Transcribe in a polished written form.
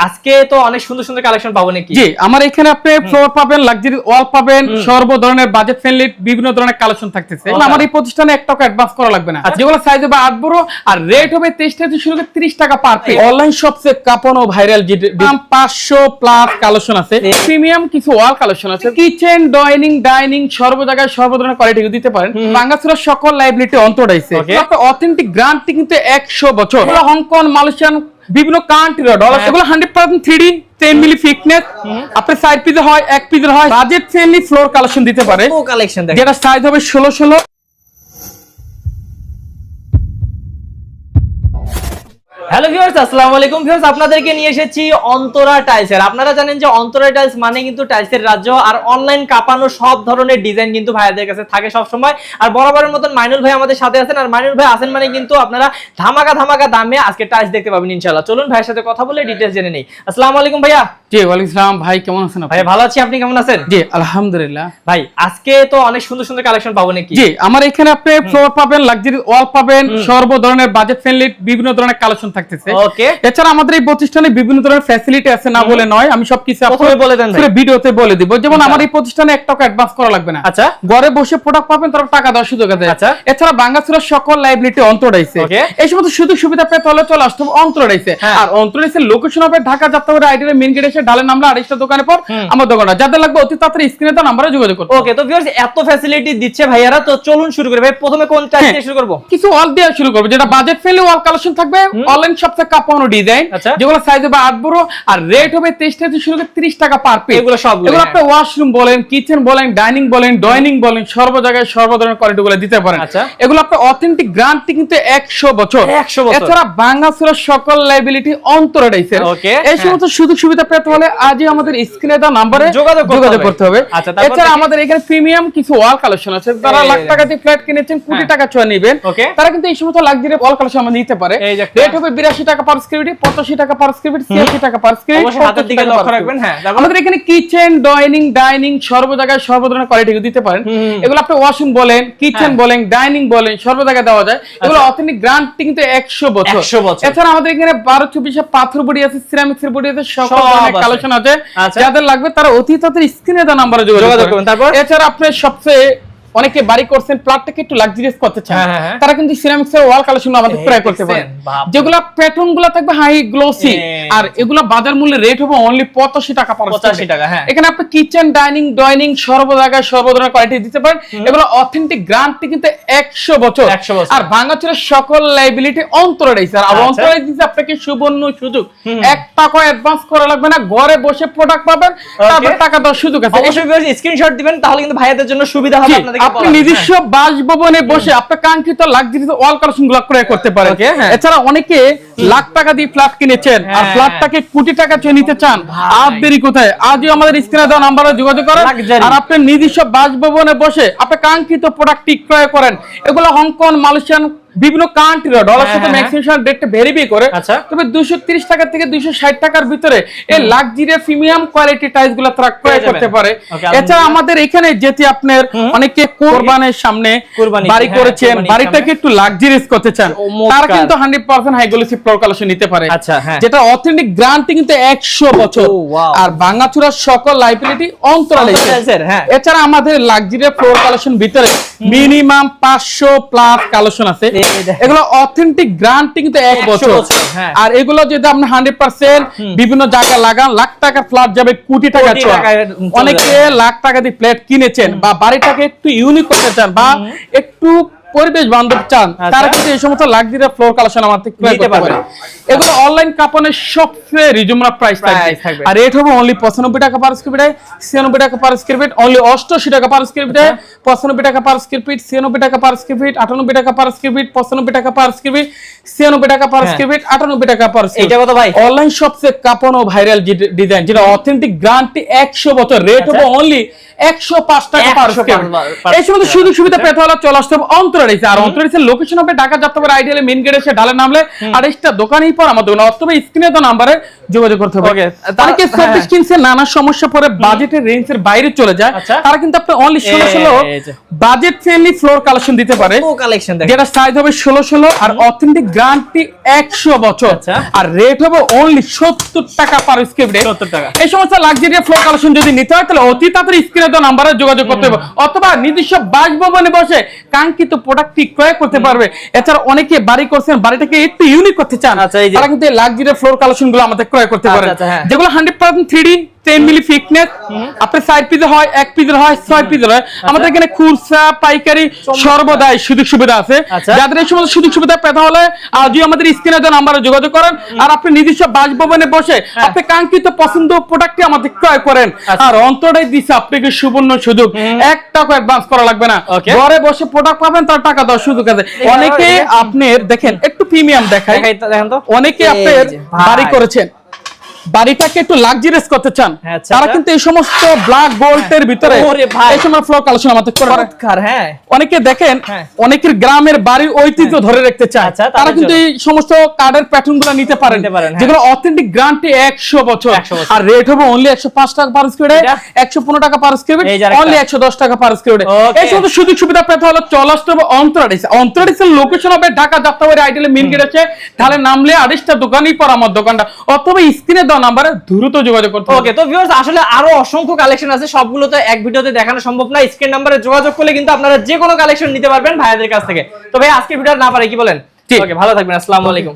আজকে তো অনেক সুন্দর সুন্দর কালেকশন পাবো নাকি? জি, আমার এখানে আপনি ফ্লোর পাবেন, লাক্সারি ওয়াল পাবেন, সর্ব ধরনের বাজেট ফ্রেন্ডলি বিভিন্ন ধরনের কালেকশন থাকতেছে। আমার এই প্রতিষ্ঠানে 1 টাকা অ্যাডভান্স করা লাগবে না। যেগুলো সাইজ হবে 8 বড় আর রেট হবে 23 থেকে শুরু করে 30 টাকা পার পিস। অনলাইন শপসে কাঁপানো ভাইরাল 500 প্লাস কালেকশন আছে। প্রিমিয়াম কিছু ওয়াল কালেকশন আছে। কিচেন, ডাইনিং সর্ব জায়গায় সর্ব ধরনের কোয়ালিটি দিতে পারেন। বাংলাদেশের সকল লাইবিলিটি অন্তরাইছে। আপনার অথেন্টিক গ্যারান্টি কিন্তু 100 বছর। হংকং, মালয়েশিয়ান বিভিন্ন কান্ট্রি ডলার, এগুলো 100% 3D 10 মিলি ফিটনেস। আপনার সাইড পিসে হয়, এক পিসের হয়, বাজেট ফ্রেন্ডলি ফ্লোর কালেকশন দিতে পারে। ও কালেকশন দেখেন, যেটা সাইজ হবে 16 হ্যালো ভিউয়ার্স, আসসালামু আলাইকুম ভিউয়ার্স, আপনাদেরকে নিয়ে এসেছি অন্তরা টাইলসের। আপনারা জানেন যে অন্তরা টাইলস মানে কিন্তু টাইলসের রাজ্য, আর অনলাইন কাঁপানো সব ধরনের ডিজাইন কিন্তু ভাইয়াদের কাছে থাকে সব সময়। আর বরাবরের মতন মাইনুল ভাই আমাদের সাথে আছেন, আর মাইনুল ভাই আছেন মানে কিন্তু আপনারা ধামাকা দামে আজকে টাইলস দেখতে পাবেন ইনশাআল্লাহ। চলুন ভাইয়ের সাথে কথা বলে ডিটেইলস জেনে নেই। আসসালামু আলাইকুম ভাইয়া। জি, ওয়ালাইকুম আসসালাম। ভাই কেমন আছেন আপনি? ভাই ভালো আছি, আপনি কেমন আছেন? জি, আলহামদুলিল্লাহ। ভাই আজকে তো অনেক সুন্দর সুন্দর কালেকশন পাবো নাকি? জি, আমার এখানে আপনি ফ্লোর পাবেন, লাক্সারি ওয়াল পাবেন, সর্ব ধরনের বাজেট ফ্রেন্ডলি বিভিন্ন ধরনের কালেকশন থাকতেছে। ওকে, এছাড়া আমাদের এই প্রতিষ্ঠানে বিভিন্ন ধরনের ফ্যাসিলিটি আছে, না বলে নয়। আমি সবকিছু প্রথমে বলে দেন ভাই, ভিডিওতে বলে দিব। যেমন আমার এই প্রতিষ্ঠানে 1 টাকা অ্যাডভান্স করা লাগবে না। আচ্ছা, ঘরে বসে প্রোডাক্ট পাবেন, তারপর টাকা দেওয়ার সুযোগ আছে। আচ্ছা, এছাড়া বাংলাদেশের সকল লাইবিলিটি অন্তরাইছে। এই সমস্ত সুযোগ সুবিধা পেতে হলে চলে আসতে হবে অন্তরাইছে। আর অন্তরাইছের লোকেশন হবে ঢাকা যাত্রাবাড়ি আইডির মেইন গেটে এসে ঢালে নামলা আড়াইশটা দোকানের পর আমার দোকানটা। যাদের লাগবে অতি তাড়াতাড়ি স্ক্রিনে দেওয়া নম্বরে যোগাযোগ করুন। ওকে, তো ভিউয়ার্স এত ফ্যাসিলিটি দিচ্ছে ভাইয়ারা, তো চলুন শুরু করি। ভাই প্রথমে কোন টাইপ দিয়ে শুরু করব? কিছু ওয়াল দিয়ে শুরু করব, যেটা বাজেট ফ্রেন্ডলি ওয়াল কালেকশন থাকবে। অনলাইন শপসে কাঁপানো ডিজাইন, যেগুলো সাইজ হবে 8 বড় আর রেট হবে 23 থেকে শুরু করে 30 টাকা পার পিস। এগুলো সবগুলো এগুলো আপনি ওয়াশরুম বলেন, কিচেন বলেন, ডাইনিং বলেন, বলেন, সর্ব জায়গায় সর্ব ধরনের কোয়ালিটি গুলো দিতে পারেন। এগুলো আপনি অথেন্টিক গ্যারান্টি কিন্তু 100 বছর। এছাড়া বাংলাদেশের সকল লাইবিলিটি অন্তরাইছে। এই সমস্ত সুযোগ সুবিধা পেতে হলে আজই আমাদের স্ক্রিনে দেওয়া নম্বরে যোগাযোগ করতে হবে। এছাড়া আমাদের এখানে প্রিমিয়াম কিছু ওয়াল কালেকশন আছে। যারা লাখ টাকা দিয়ে ফ্ল্যাট কিনেছেন, কোটি টাকা চুয়া নেবেন, তারা কিন্তু এই সমস্ত লাক্সারি ওয়াল কালেকশন আমরা নিতে পারে। রেট হবে 82 টাকা পার স্কয়ার ফিট, 85 টাকা পার স্কয়ার ফিট, 86 টাকা পার স্কয়ার ফিট। অবশ্যই হাতের দিকে লক্ষ্য রাখবেন। হ্যাঁ, আমাদের এখানে কিচেন, ডাইনিং সর্ব জায়গায় সর্ব ধরনের কোয়ালিটি দিতে পারেন। এগুলো আপনি ওয়াশরুম বলেন, কিচেন বলেন, ডাইনিং বলেন, সর্ব জায়গায় দেওয়া যায়। এগুলো অথেন্টিক গ্যারান্টি কিন্তু 100 বছর। এছাড়া আমাদের এখানে 12-24 পাথর বডি আছে, সিরামিক্সের বডি আছে, সকল ধরনের কালেকশন আছে। যাদের লাগবে তারা অতি তাড়াতাড়ি স্ক্রিনে দেওয়া নম্বরে যোগাযোগ করুন। তারপর এছাড়া আপনি সবচেয়ে অনেকে বাড়ি করছেন, প্লাটটাকে একটু লাক্সারিয়াস করতে চান, তারা কিন্তু সিরামিক্সের ওয়াল কালেকশন আমাদের ক্রয় করতে পারেন। যেগুলা প্যাটার্ন গুলো থাকবে হাই গ্লোসি, আর এগুলা বাজার মূল্যে রেট হবে অনলি 85 টাকা পার 85 টাকা। এখানে আপনি কিচেন, ডাইনিং সর্ব জায়গায় সর্ব ধরনের কোয়ালিটি দিতে পারেন। এগুলো অথেন্টিক গ্যারান্টি কিন্তু 100 বছর। আর বাংলাদেশের সকল লাইবিলিটি অন্তরাইছে। আর অন্তরাইছে দিতে আপনাকে সুবর্ণ সুযোগ, 1 টাকা অ্যাডভান্স করা লাগবে না। ঘরে বসে প্রোডাক্ট পাবেন, তারপর টাকা দেওয়ার সুযোগ আছে। অবশ্যই স্ক্রিনশট দিবেন, তাহলে কিন্তু ভাইয়াদের জন্য সুবিধা হবে। আপনাদের আপনি নিজস্ব বাসভবনে বসে আপনার কাঙ্ক্ষিত লাক্সারি ওয়াল কালেকশন গুলো ক্রয় করতে পারেন। এছাড়া অনেকে লাখ টাকা দিয়ে ফ্ল্যাট কিনেছেন আর ফ্ল্যাটটাকে কোটি টাকা চেয়ে নিতে চান, আর দেরি কোথায়? আজই আমাদের স্ক্রিনে দেওয়া নম্বরে যোগাযোগ করেন, আর আপনি নিজস্ব বাসভবনে বসে আপনার কাঙ্ক্ষিত প্রোডাক্টটি ক্রয় করেন। এগুলো হংকং, মালয়েশিয়ান বিভিন্ন কান্ট্রি ডলার সাথে ম্যাক্সিমাম রেটটা ভেরিফাই করে। তবে 230 টাকা থেকে 260 টাকার ভিতরে এই লাক্সারি প্রিমিয়াম কোয়ালিটি টাইলস গুলো তারা ক্রয় করতে পারে। এছাড়া আমাদের এখানে যেটি আপনার অনেকে কোরবানির সামনে বাড়ি করেছেন, বাড়িটাকে একটু লাক্সারিয়াস করতে চান, তারা কিন্তু 100% হাই গ্লোসি ফ্লোর কালেকশন নিতে পারে, যেটা অথেন্টিক গ্যারান্টি কিন্তু 100 বছর। আর বাংলাচুরার সকল লাইবিলিটি অন্তরাইছে। এছাড়া আমাদের লাক্সারি ফ্লোর কালেকশন ভিতরে মিনিমাম 500 প্লাস কালেকশন আছে। এগুলো অথেন্টিক গ্যারান্টি কিন্তু 1 বছর। আর এগুলো যদি আপনি 100% বিভিন্ন জায়গায় লাগান, লাখ টাকার ফ্ল্যাট যাবে কোটি টাকা। অনেকে লাখ টাকা দিয়ে ফ্ল্যাট কিনেছেন বা বাড়িটাকে একটু ইউনিক করতে চান বা একটু পরিবেশ বান্ধব চান, তারা কিন্তু এই সমস্ত লাক্সারি ফ্লোর কালেকশন আমার থেকে ক্রয় করতে পারে। এগুলো অনলাইন কাপনের সবচেয়ে রিজনেবল প্রাইস থাকবে। আর রেট হবে অনলি 95 টাকা পার স্কয়ার ফিট, 96 টাকা পার স্কয়ার ফিট, অনলি 88 টাকা পার স্কয়ার ফিট, 95 টাকা পার স্কয়ার ফিট, 96 টাকা পার স্কয়ার ফিট, 98 টাকা পার স্কয়ার ফিট, 95 টাকা পার স্কয়ার ফিট, 96 টাকা পার স্কয়ার ফিট, 98 টাকা পার স্কয়ার ফিট। এটা কত ভাই? অনলাইন সবচেয়ে কাপন ও ভাইরাল ডিজাইন, যেটা অথেন্টিক গ্যারান্টি 100 বছর। রেট হবে অনলি 105 টাকা পার স্কয়ার ফিট। এই সমস্ত সুযোগ সুবিধা পেতে হলে চলে আসতে হবে অন্তর অন্তরাইছে। আর অন্তরাইছের লোকেশন হবে Dhaka Jatrabari Ideal main gate এসে ঢালে নামলে আড়াইশটা দোকানেই পর আমাদের দোকান অথবা স্ক্রিনে তো নাম্বারে যোগাযোগ করতে হবে। অনেকে 24 কিনছে নানা সমস্যা পরে বাজেটের রেঞ্জের বাইরে চলে যায়, তারা কিন্তু আপনি only 16 budget friendly floor collection দিতে পারে। কালেকশন যেটা সাইজ হবে 16 আর অথেন্টিক গ্যারান্টি 100 বছর, আর রেট হবে অনলি 70 টাকা পার স্কয়ার ফিট। 70 টাকা। এই সমস্ত লাক্সারি ফ্লোর কালেকশন যদি নিতে হয় তাহলে অতি তাড়াতাড়ি স্ক্রিনে দেওয়া নাম্বারে যোগাযোগ করতে হবে, অথবা নিজস্ব বাসভবনে বসে কাঙ্ক্ষিত প্রোডাক্টটি ক্রয় করতে পারবে। এছাড়া অনেকে বাড়ি করছেন, বাড়িটাকে একটু ইউনিক করতে চান, তারা কিন্তু এই লাক্সারি ফ্লোর কালেকশন গুলো আমাদের ক্রয় করতে পারেন, যেগুলো 100% 3D 10 মিলি ফিটনেস। আপনার 4 পিসের হয়, 1 পিসের হয়, 6 পিসের হয়। আমাদের এখানে খুচরা পাইকারি সর্বদাই সুযোগ সুবিধা আছে। যাদের এই সমস্ত সুযোগ সুবিধা পেতে হলে আজই আমাদের স্ক্রিনে দেওয়া নাম্বারে যোগাযোগ করেন, আর আপনি নিজস্ব বাসভবনে বসে আপনি কাঙ্ক্ষিত পছন্দ প্রোডাক্টটি আমাদের ক্রয় করেন। আর অন্তরায় দিচ্ছে আপনাকে সুবর্ণ সুযোগ, 1 টাকা অ্যাডভান্স করা লাগবে না, ঘরে বসে প্রোডাক্ট পাবেন, তার টাকা দেওয়ার সুযোগ আছে। অনেকে আপনার দেখেন একটু প্রিমিয়াম দেখায়, অনেকে আপনার বাড়ি করেছেন, বাড়িটাকে একটু লাক্সারিয়াস করতে চান, তারা কিন্তু এই সমস্ত ব্ল্যাক গোল্ডের ভিতরে এই সমস্ত ফ্লোর কালেকশন আমাদের করে। অনেকে দেখেন অনেকের গ্রামের বাড়ির ঐতিহ্য ধরে রাখতে চায়, তারা কিন্তু এই সমস্ত কার্ডের প্যাটার্ন গুলো নিতে পারেন, যেগুলো অথেন্টিক গ্যারান্টি 100 বছর। আর রেট হবে অনলি 105 টাকা পার স্কয়ার ফিট, 115 টাকা পার স্কয়ার ফিট, অনলি 110 টাকা পার স্কয়ার ফিট। এই সমস্ত সুযোগ সুবিধা পেতে হলে চলে আসতে হবে অন্তরাডিস। অন্তরাডিসের লোকেশন হবে Dhaka Jatrabari Ideal main gate আছে, তাহলে নামলে আড়াইশটা দোকানই পর আমার দোকানটা, অথবা স্ক্রিনে নাম্বারে দ্রুত যোগাযোগ করতে হবে। ওকে, তো ভিউয়ার্স আসলে আরো অসংখ্য কালেকশন আছে, সবগুলো তো এক ভিডিওতে দেখানো সম্ভব না। স্ক্রিন নাম্বারে যোগাযোগ করলে কিন্তু আপনারা যে কোনো কালেকশন নিতে পারবেন ভাইয়াদের কাছ থেকে। তো ভাই আজকে ভিডিও না পারে কি বলেন? ওকে, ভালো থাকবেন, আসসালামু আলাইকুম।